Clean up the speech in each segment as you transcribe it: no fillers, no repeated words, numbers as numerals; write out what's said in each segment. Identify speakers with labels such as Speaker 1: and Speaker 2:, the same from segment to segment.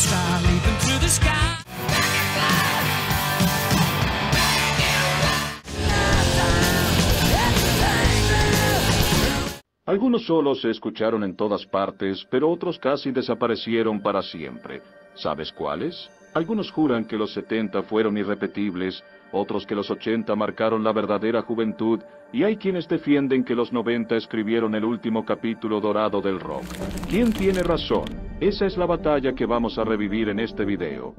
Speaker 1: star leaping through the sky.
Speaker 2: Algunos solos se escucharon en todas partes, pero otros casi desaparecieron para siempre. ¿Sabes cuáles? Algunos juran que los 70 fueron irrepetibles, otros que los 80 marcaron la verdadera juventud, y hay quienes defienden que los 90 escribieron el último capítulo dorado del rock. ¿Quién tiene razón? Esa es la batalla que vamos a revivir en este video.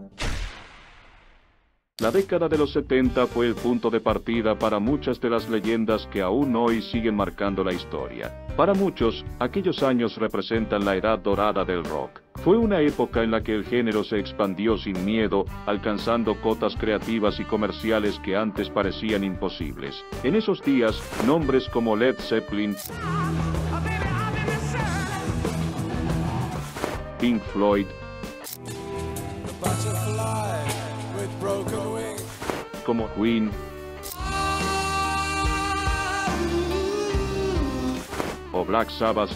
Speaker 2: La década de los 70 fue el punto de partida para muchas de las leyendas que aún hoy siguen marcando la historia. Para muchos, aquellos años representan la edad dorada del rock. Fue una época en la que el género se expandió sin miedo, alcanzando cotas creativas y comerciales que antes parecían imposibles. En esos días, nombres como Led Zeppelin, Pink Floyd, como Queen, o Black Sabbath,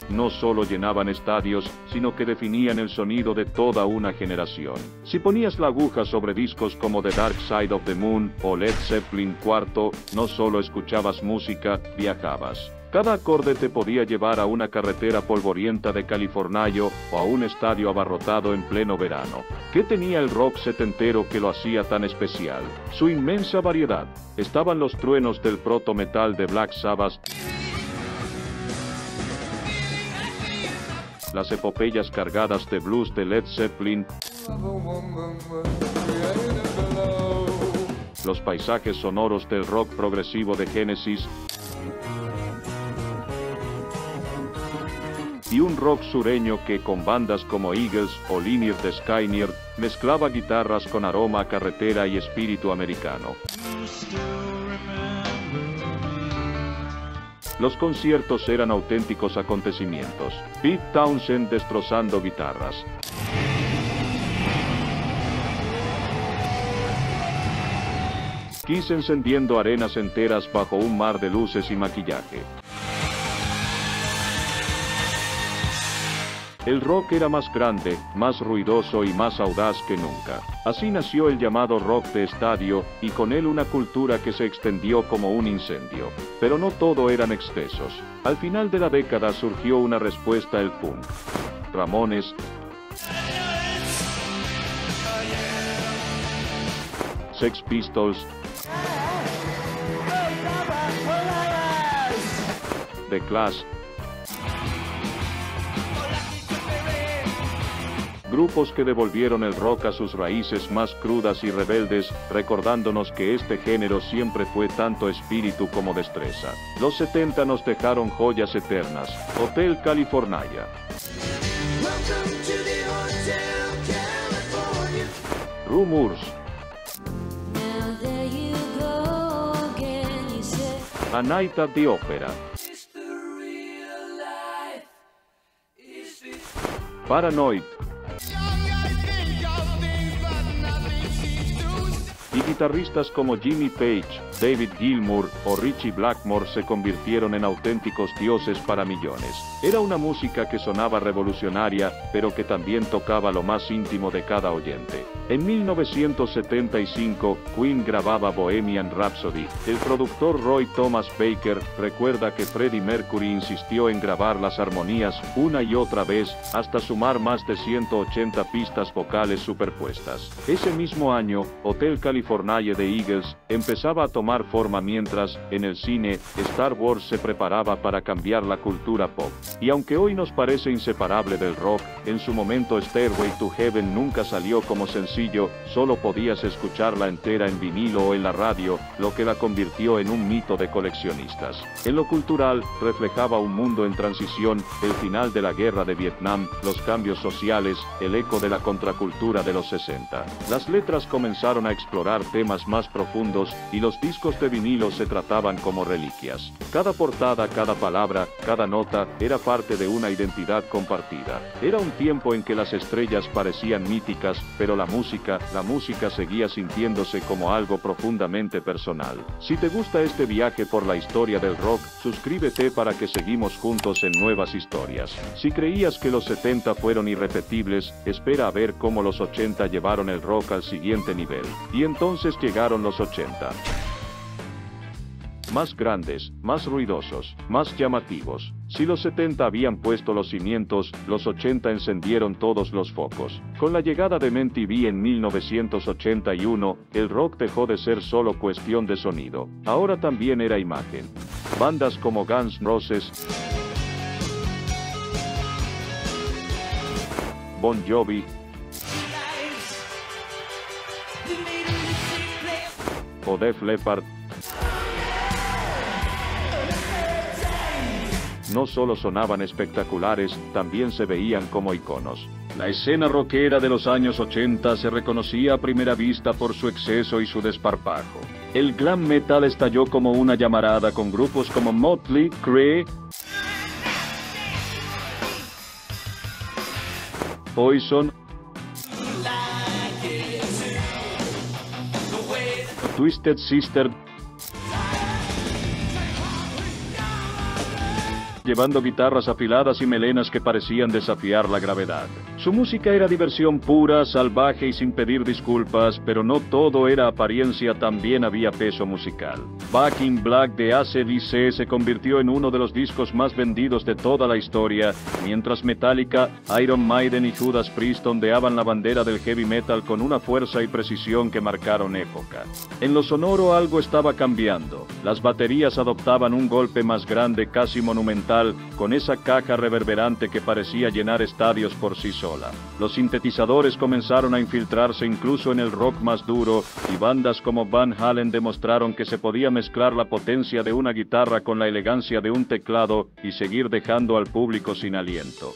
Speaker 2: no solo llenaban estadios, sino que definían el sonido de toda una generación. Si ponías la aguja sobre discos como The Dark Side of the Moon o Led Zeppelin IV, no solo escuchabas música, viajabas. Cada acorde te podía llevar a una carretera polvorienta de California o a un estadio abarrotado en pleno verano. ¿Qué tenía el rock setentero que lo hacía tan especial? Su inmensa variedad. Estaban los truenos del proto-metal de Black Sabbath, las epopeyas cargadas de blues de Led Zeppelin, los paisajes sonoros del rock progresivo de Genesis, y un rock sureño que con bandas como Eagles o Lynyrd Skynyrd mezclaba guitarras con aroma a carretera y espíritu americano. Los conciertos eran auténticos acontecimientos. Pete Townshend destrozando guitarras, Kiss encendiendo arenas enteras bajo un mar de luces y maquillaje. El rock era más grande, más ruidoso y más audaz que nunca. Así nació el llamado rock de estadio, y con él una cultura que se extendió como un incendio. Pero no todo eran excesos. Al final de la década surgió una respuesta al punk. Ramones, Sex Pistols, The Clash, grupos que devolvieron el rock a sus raíces más crudas y rebeldes, recordándonos que este género siempre fue tanto espíritu como destreza. Los 70 nos dejaron joyas eternas. Hotel California, Rumours, A Night at the Opera, Paranoid, y guitarristas como Jimmy Page, David Gilmour o Ritchie Blackmore se convirtieron en auténticos dioses para millones. Era una música que sonaba revolucionaria, pero que también tocaba lo más íntimo de cada oyente. En 1975, Queen grababa Bohemian Rhapsody. El productor Roy Thomas Baker recuerda que Freddie Mercury insistió en grabar las armonías una y otra vez, hasta sumar más de 180 pistas vocales superpuestas. Ese mismo año, Hotel California de Eagles empezaba a tomar forma mientras, en el cine, Star Wars se preparaba para cambiar la cultura pop. Y aunque hoy nos parece inseparable del rock, en su momento Stairway to Heaven nunca salió como sencillo, solo podías escucharla entera en vinilo o en la radio, lo que la convirtió en un mito de coleccionistas. En lo cultural, reflejaba un mundo en transición, el final de la guerra de Vietnam, los cambios sociales, el eco de la contracultura de los 60. Las letras comenzaron a explorar temas más profundos, y los discos discos de vinilo se trataban como reliquias. Cada portada, cada palabra, cada nota, era parte de una identidad compartida. Era un tiempo en que las estrellas parecían míticas, pero la música seguía sintiéndose como algo profundamente personal. Si te gusta este viaje por la historia del rock, suscríbete para que seguimos juntos en nuevas historias. Si creías que los 70 fueron irrepetibles, espera a ver cómo los 80 llevaron el rock al siguiente nivel. Y entonces llegaron los 80. Más grandes, más ruidosos, más llamativos. Si los 70 habían puesto los cimientos, los 80 encendieron todos los focos. Con la llegada de MTV en 1981, el rock dejó de ser solo cuestión de sonido. Ahora también era imagen. Bandas como Guns N' Roses, Bon Jovi o Def Leppard no solo sonaban espectaculares, también se veían como iconos. La escena rockera de los años 80 se reconocía a primera vista por su exceso y su desparpajo. El glam metal estalló como una llamarada con grupos como Motley Crue, Poison, Twisted Sister, llevando guitarras afiladas y melenas que parecían desafiar la gravedad. Su música era diversión pura, salvaje y sin pedir disculpas, pero no todo era apariencia, también había peso musical. Back in Black de AC/DC se convirtió en uno de los discos más vendidos de toda la historia, mientras Metallica, Iron Maiden y Judas Priest ondeaban la bandera del heavy metal con una fuerza y precisión que marcaron época. En lo sonoro algo estaba cambiando. Las baterías adoptaban un golpe más grande, casi monumental, con esa caja reverberante que parecía llenar estadios por sí sola. Los sintetizadores comenzaron a infiltrarse incluso en el rock más duro, y bandas como Van Halen demostraron que se podía mezclar la potencia de una guitarra con la elegancia de un teclado y seguir dejando al público sin aliento.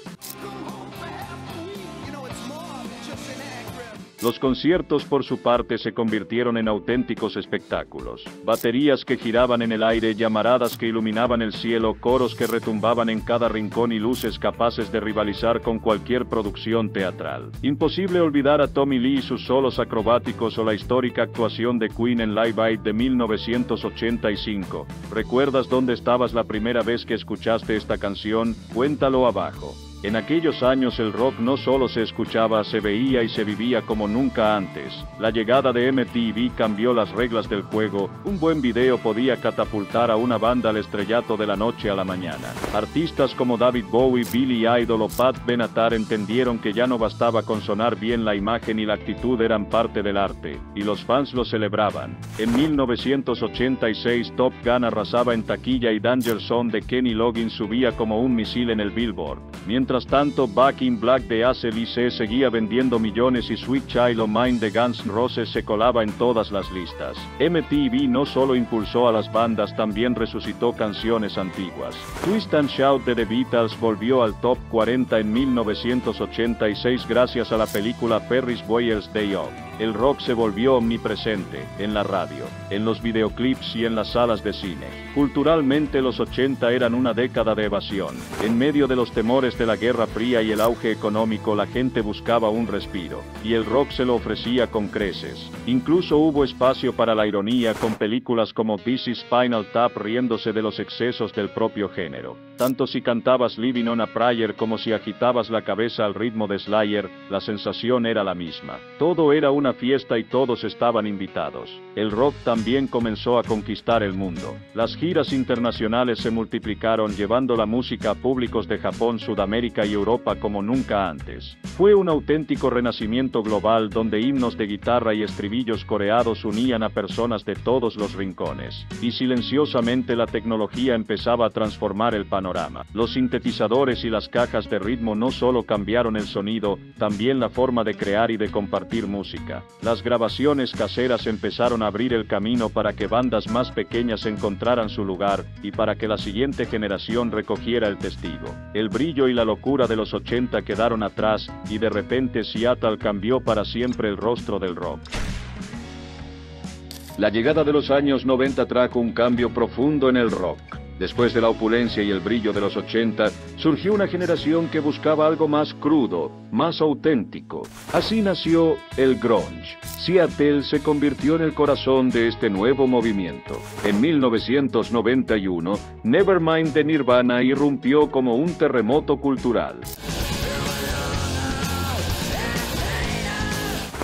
Speaker 2: Los conciertos por su parte se convirtieron en auténticos espectáculos. Baterías que giraban en el aire, llamaradas que iluminaban el cielo, coros que retumbaban en cada rincón y luces capaces de rivalizar con cualquier producción teatral. Imposible olvidar a Tommy Lee y sus solos acrobáticos o la histórica actuación de Queen en Live Aid de 1985. ¿Recuerdas dónde estabas la primera vez que escuchaste esta canción? Cuéntalo abajo. En aquellos años el rock no solo se escuchaba, se veía y se vivía como nunca antes. La llegada de MTV cambió las reglas del juego. Un buen video podía catapultar a una banda al estrellato de la noche a la mañana. Artistas como David Bowie, Billy Idol o Pat Benatar entendieron que ya no bastaba con sonar bien, la imagen y la actitud eran parte del arte, y los fans lo celebraban. En 1986 Top Gun arrasaba en taquilla y Danger Zone de Kenny Loggins subía como un misil en el Billboard. Mientras tanto, Back in Black de AC/DC seguía vendiendo millones y Sweet Child O' Mine de Guns N' Roses se colaba en todas las listas. MTV no solo impulsó a las bandas, también resucitó canciones antiguas. Twist and Shout de The Beatles volvió al top 40 en 1986 gracias a la película Ferris Bueller's Day Off. El rock se volvió omnipresente, en la radio, en los videoclips y en las salas de cine. Culturalmente los 80 eran una década de evasión. En medio de los temores de la Guerra Fría y el auge económico, la gente buscaba un respiro, y el rock se lo ofrecía con creces. Incluso hubo espacio para la ironía, con películas como This Is Spinal Tap riéndose de los excesos del propio género. Tanto si cantabas Living on a Prayer como si agitabas la cabeza al ritmo de Slayer, la sensación era la misma. Todo era una fiesta y todos estaban invitados. El rock también comenzó a conquistar el mundo. Las giras internacionales se multiplicaron, llevando la música a públicos de Japón, Sudamérica y Europa como nunca antes. Fue un auténtico renacimiento global donde himnos de guitarra y estribillos coreados unían a personas de todos los rincones. Y silenciosamente la tecnología empezaba a transformar el panorama. Los sintetizadores y las cajas de ritmo no solo cambiaron el sonido, también la forma de crear y de compartir música. Las grabaciones caseras empezaron a abrir el camino para que bandas más pequeñas encontraran su lugar, y para que la siguiente generación recogiera el testigo. El brillo y la locura de los 80 quedaron atrás, y de repente Seattle cambió para siempre el rostro del rock. La llegada de los años 90 trajo un cambio profundo en el rock. Después de la opulencia y el brillo de los 80, surgió una generación que buscaba algo más crudo, más auténtico. Así nació el grunge. Seattle se convirtió en el corazón de este nuevo movimiento. En 1991, Nevermind de Nirvana irrumpió como un terremoto cultural.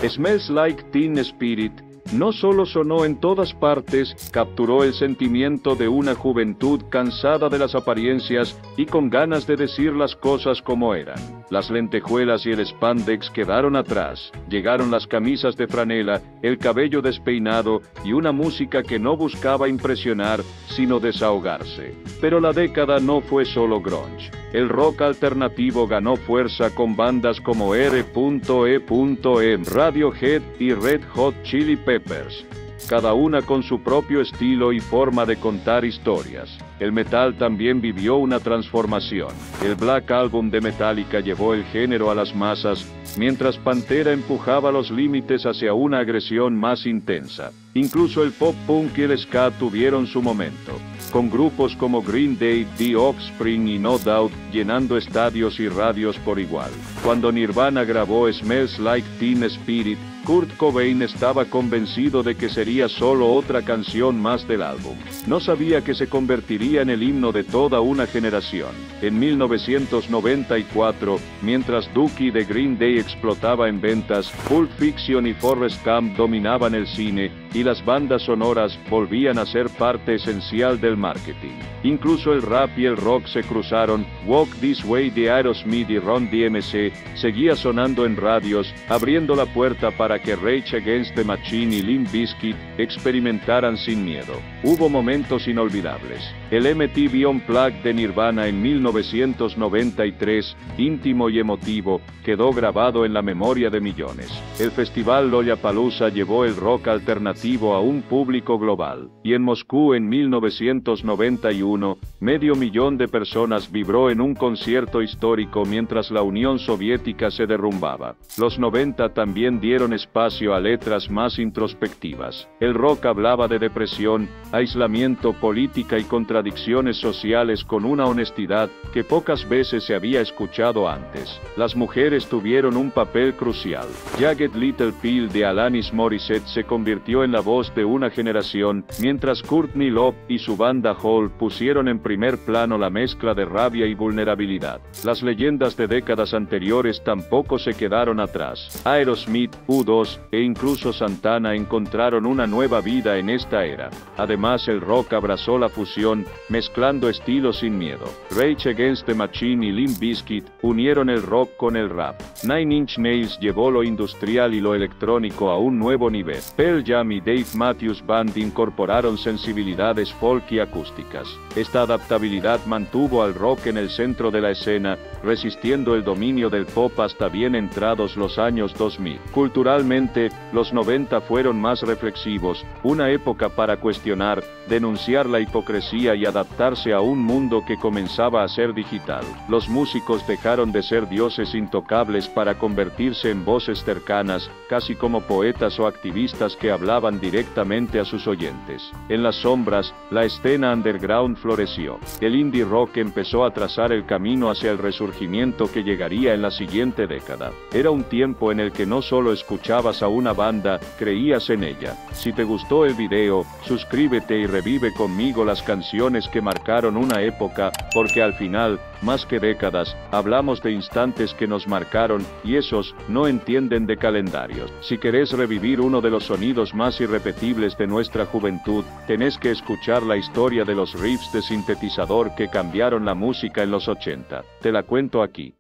Speaker 2: Smells Like Teen Spirit no solo sonó en todas partes, capturó el sentimiento de una juventud cansada de las apariencias y con ganas de decir las cosas como eran. Las lentejuelas y el spandex quedaron atrás, llegaron las camisas de franela, el cabello despeinado y una música que no buscaba impresionar, sino desahogarse. Pero la década no fue solo grunge. El rock alternativo ganó fuerza con bandas como R.E.M., Radiohead y Red Hot Chili Peppers, cada una con su propio estilo y forma de contar historias. El metal también vivió una transformación. El Black Album de Metallica llevó el género a las masas, mientras Pantera empujaba los límites hacia una agresión más intensa. Incluso el pop punk y el ska tuvieron su momento, con grupos como Green Day, The Offspring y No Doubt llenando estadios y radios por igual. Cuando Nirvana grabó Smells Like Teen Spirit, Kurt Cobain estaba convencido de que sería solo otra canción más del álbum. No sabía que se convertiría en el himno de toda una generación. En 1994, mientras Dookie de Green Day explotaba en ventas, Pulp Fiction y Forrest Gump dominaban el cine, y las bandas sonoras volvían a ser parte esencial del marketing. Incluso el rap y el rock se cruzaron. Walk This Way de Aerosmith y Run DMC seguía sonando en radios, abriendo la puerta para que Rage Against the Machine y Limp Bizkit experimentaran sin miedo. Hubo momentos inolvidables. El MTV Unplugged de Nirvana en 1993, íntimo y emotivo, quedó grabado en la memoria de millones. El festival Lollapalooza llevó el rock alternativo a un público global. Y en Moscú en 1991, 500,000 de personas vibró en un concierto histórico mientras la Unión Soviética se derrumbaba. Los 90 también dieron espacio a letras más introspectivas. El rock hablaba de depresión, aislamiento, política y contradicciones sociales con una honestidad que pocas veces se había escuchado antes. Las mujeres tuvieron un papel crucial. Jagged Little Pill de Alanis Morissette se convirtió en la voz de una generación, mientras Courtney Love y su banda Hole pusieron en primer plano la mezcla de rabia y vulnerabilidad. Las leyendas de décadas anteriores tampoco se quedaron atrás. Aerosmith, U2 e incluso Santana encontraron una nueva vida en esta era. Además, el rock abrazó la fusión, mezclando estilos sin miedo. Rage Against the Machine y Limp Bizkit unieron el rock con el rap. Nine Inch Nails llevó lo industrial y lo electrónico a un nuevo nivel. Pearl Jam y Dave Matthews Band incorporaron sensibilidades folk y acústicas. Esta adaptabilidad mantuvo al rock en el centro de la escena, resistiendo el dominio del pop hasta bien entrados los años 2000. Culturalmente, los 90 fueron más reflexivos, una época para cuestionar, denunciar la hipocresía y adaptarse a un mundo que comenzaba a ser digital. Los músicos dejaron de ser dioses intocables para convertirse en voces cercanas, casi como poetas o activistas que hablaban directamente a sus oyentes. En las sombras, la escena underground floreció. El indie rock empezó a trazar el camino hacia el resurgimiento que llegaría en la siguiente década. Era un tiempo en el que no solo escuchabas a una banda, creías en ella. Si te gustó el video, suscríbete y revive conmigo las canciones que marcaron una época, porque al final, más que décadas, hablamos de instantes que nos marcaron, y esos no entienden de calendarios. Si querés revivir uno de los sonidos más irrepetibles de nuestra juventud, tenés que escuchar la historia de los riffs de sintetizador que cambiaron la música en los 80. Te la cuento aquí.